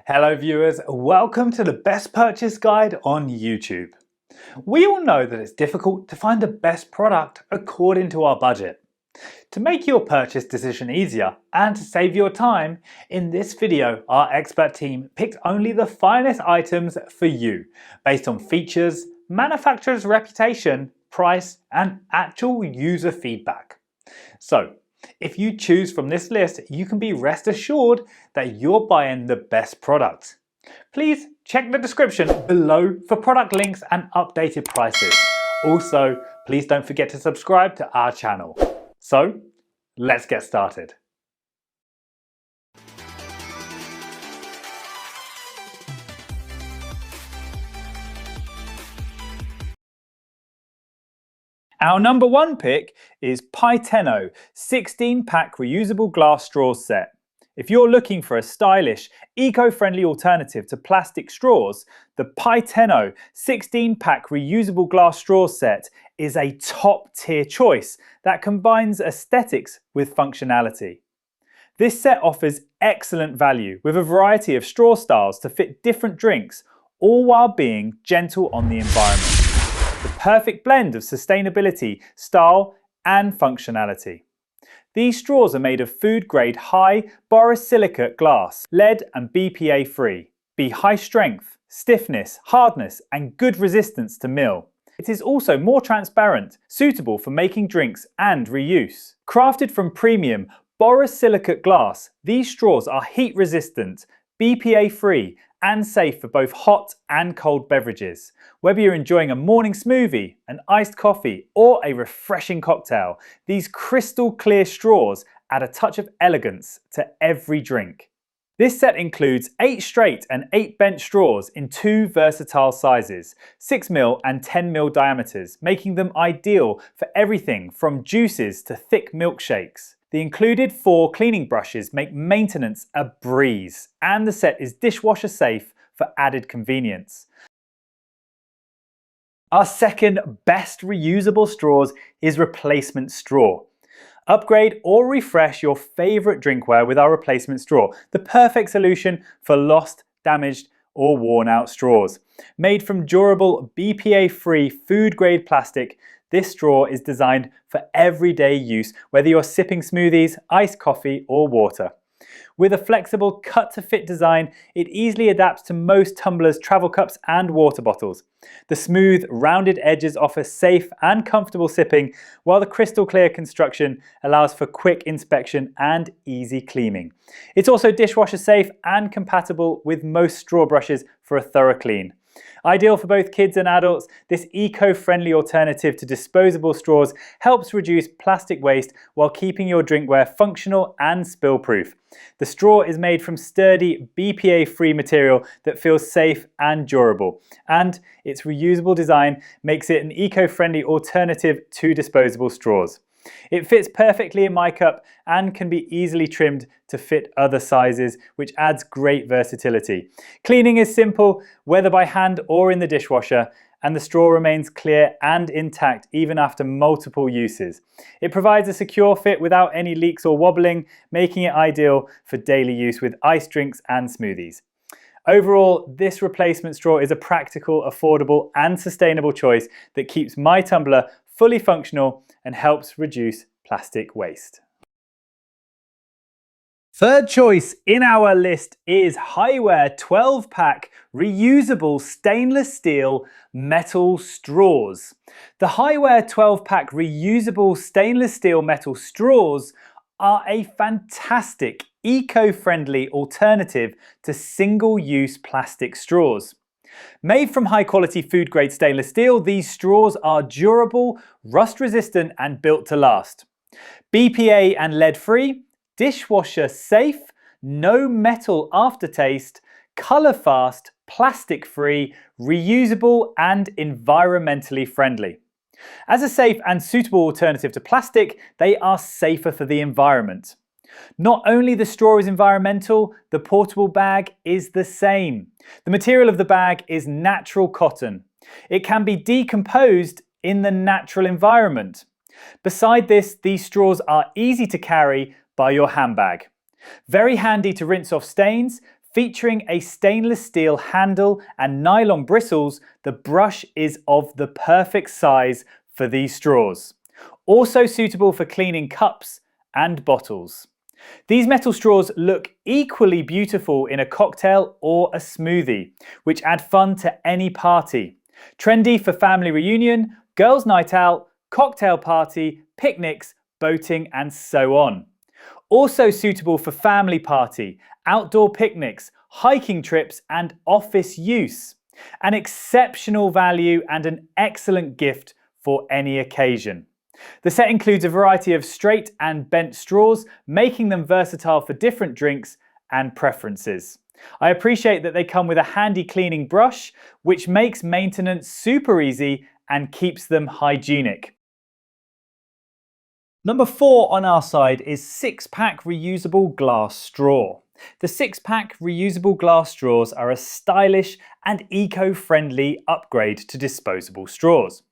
Hello viewers, welcome to the best purchase guide on YouTube. We all know that it's difficult to find the best product according to our budget. To make your purchase decision easier and to save your time, in this video our expert team picked only the finest items for you based on features, manufacturer's reputation, price and actual user feedback. So, if you choose from this list, you can be rest assured that you're buying the best product. Please check the description below for product links and updated prices. Also, please don't forget to subscribe to our channel. So, let's get started. Our number one pick is Paiteno 16-pack reusable glass straws set. If you're looking for a stylish, eco-friendly alternative to plastic straws, the Paiteno 16-pack reusable glass straws set is a top-tier choice that combines aesthetics with functionality. This set offers excellent value with a variety of straw styles to fit different drinks, all while being gentle on the environment. The perfect blend of sustainability, style and functionality. These straws are made of food-grade high borosilicate glass, lead and BPA free. Be high strength, stiffness, hardness and good resistance to mill. It is also more transparent, suitable for making drinks and reuse. Crafted from premium borosilicate glass, these straws are heat resistant, BPA free and safe for both hot and cold beverages. Whether you're enjoying a morning smoothie, an iced coffee or a refreshing cocktail, these crystal clear straws add a touch of elegance to every drink. This set includes 8 straight and 8 bent straws in 2 versatile sizes, 6mm and 10mm diameters, making them ideal for everything from juices to thick milkshakes. The included 4 cleaning brushes make maintenance a breeze, and the set is dishwasher safe for added convenience. Our second best reusable straws is replacement straw. Upgrade or refresh your favourite drinkware with our replacement straw, the perfect solution for lost, damaged or worn out straws. Made from durable, BPA-free food-grade plastic, this straw is designed for everyday use, whether you're sipping smoothies, iced coffee or water. With a flexible cut-to-fit design, it easily adapts to most tumblers, travel cups and water bottles. The smooth, rounded edges offer safe and comfortable sipping, while the crystal clear construction allows for quick inspection and easy cleaning. It's also dishwasher safe and compatible with most straw brushes for a thorough clean. Ideal for both kids and adults, this eco-friendly alternative to disposable straws helps reduce plastic waste while keeping your drinkware functional and spill-proof. The straw is made from sturdy, BPA-free material that feels safe and durable, and its reusable design makes it an eco-friendly alternative to disposable straws. It fits perfectly in my cup and can be easily trimmed to fit other sizes, which adds great versatility. Cleaning is simple, whether by hand or in the dishwasher, and the straw remains clear and intact even after multiple uses. It provides a secure fit without any leaks or wobbling, making it ideal for daily use with iced drinks and smoothies. Overall, this replacement straw is a practical, affordable and sustainable choice that keeps my tumbler fully functional and helps reduce plastic waste. Third choice in our list is Highware 12-pack reusable stainless steel metal straws. The Highware 12-pack reusable stainless steel metal straws are a fantastic eco-friendly alternative to single-use plastic straws. Made from high-quality food-grade stainless steel, these straws are durable, rust-resistant and built to last. BPA and lead-free, dishwasher safe, no metal aftertaste, colour-fast, plastic-free, reusable and environmentally friendly. As a safe and suitable alternative to plastic, they are safer for the environment. Not only the straw is environmental, the portable bag is the same. The material of the bag is natural cotton. It can be decomposed in the natural environment. Beside this, these straws are easy to carry by your handbag. Very handy to rinse off stains, Featuring a stainless steel handle and nylon bristles, the brush is of the perfect size for these straws. Also suitable for cleaning cups and bottles. These metal straws look equally beautiful in a cocktail or a smoothie, which add fun to any party. Trendy for family reunion, girls' night out, cocktail party, picnics, boating, and so on. Also suitable for family party, outdoor picnics, hiking trips, and office use. An exceptional value and an excellent gift for any occasion. The set includes a variety of straight and bent straws, making them versatile for different drinks and preferences. I appreciate that they come with a handy cleaning brush, which makes maintenance super easy and keeps them hygienic. Number 4 on our side is 6-pack reusable glass straw. The 6-pack reusable glass straws are a stylish and eco-friendly upgrade to disposable straws.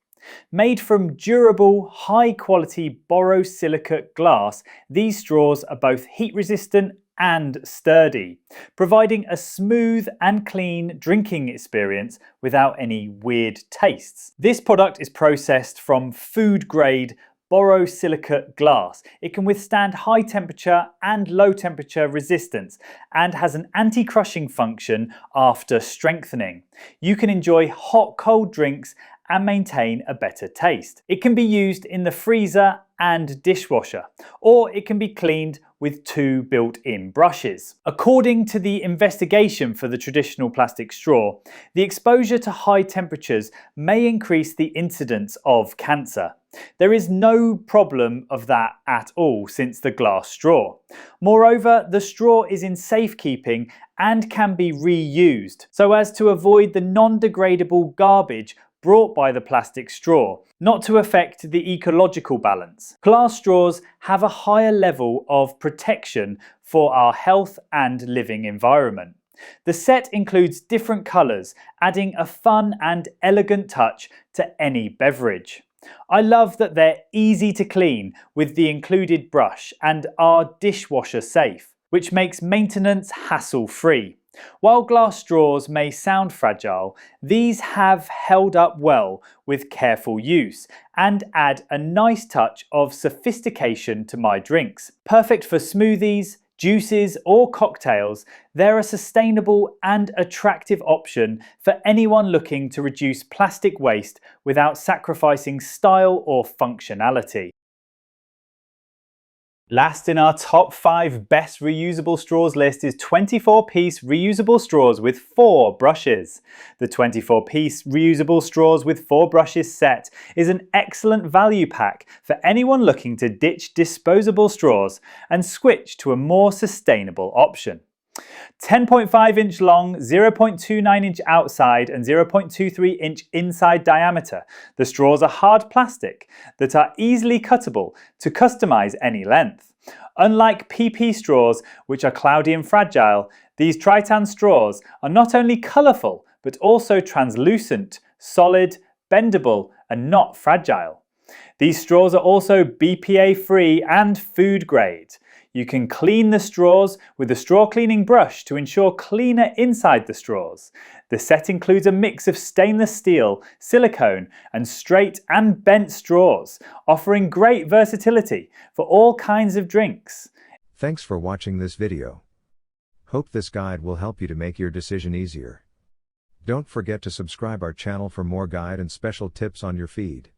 Made from durable, high-quality borosilicate glass, these straws are both heat-resistant and sturdy, providing a smooth and clean drinking experience without any weird tastes. This product is processed from food-grade borosilicate glass. It can withstand high temperature and low temperature resistance and has an anti-crushing function after strengthening. You can enjoy hot-cold drinks and maintain a better taste. It can be used in the freezer and dishwasher, or it can be cleaned with 2 built-in brushes. According to the investigation for the traditional plastic straw, the exposure to high temperatures may increase the incidence of cancer. There is no problem of that at all since the glass straw. Moreover, the straw is in safekeeping and can be reused, so as to avoid the non-degradable garbage brought by the plastic straw, not to affect the ecological balance. Glass straws have a higher level of protection for our health and living environment. The set includes different colours, adding a fun and elegant touch to any beverage. I love that they're easy to clean with the included brush and are dishwasher safe, which makes maintenance hassle-free. While glass straws may sound fragile, these have held up well with careful use and add a nice touch of sophistication to my drinks. Perfect for smoothies, juices or cocktails, they're a sustainable and attractive option for anyone looking to reduce plastic waste without sacrificing style or functionality. Last in our top 5 best reusable straws list is 24-piece reusable straws with 4 brushes. The 24-piece reusable straws with 4 brushes set is an excellent value pack for anyone looking to ditch disposable straws and switch to a more sustainable option. 10.5-inch long, 0.29-inch outside and 0.23-inch inside diameter, the straws are hard plastic that are easily cuttable to customize any length. Unlike PP straws, which are cloudy and fragile, these Tritan straws are not only colourful but also translucent, solid, bendable and not fragile. These straws are also BPA-free and food grade. You can clean the straws with a straw cleaning brush to ensure cleaner inside the straws. The set includes a mix of stainless steel, silicone, and straight and bent straws, offering great versatility for all kinds of drinks. Thanks for watching this video. Hope this guide will help you to make your decision easier. Don't forget to subscribe our channel for more guide and special tips on your feed.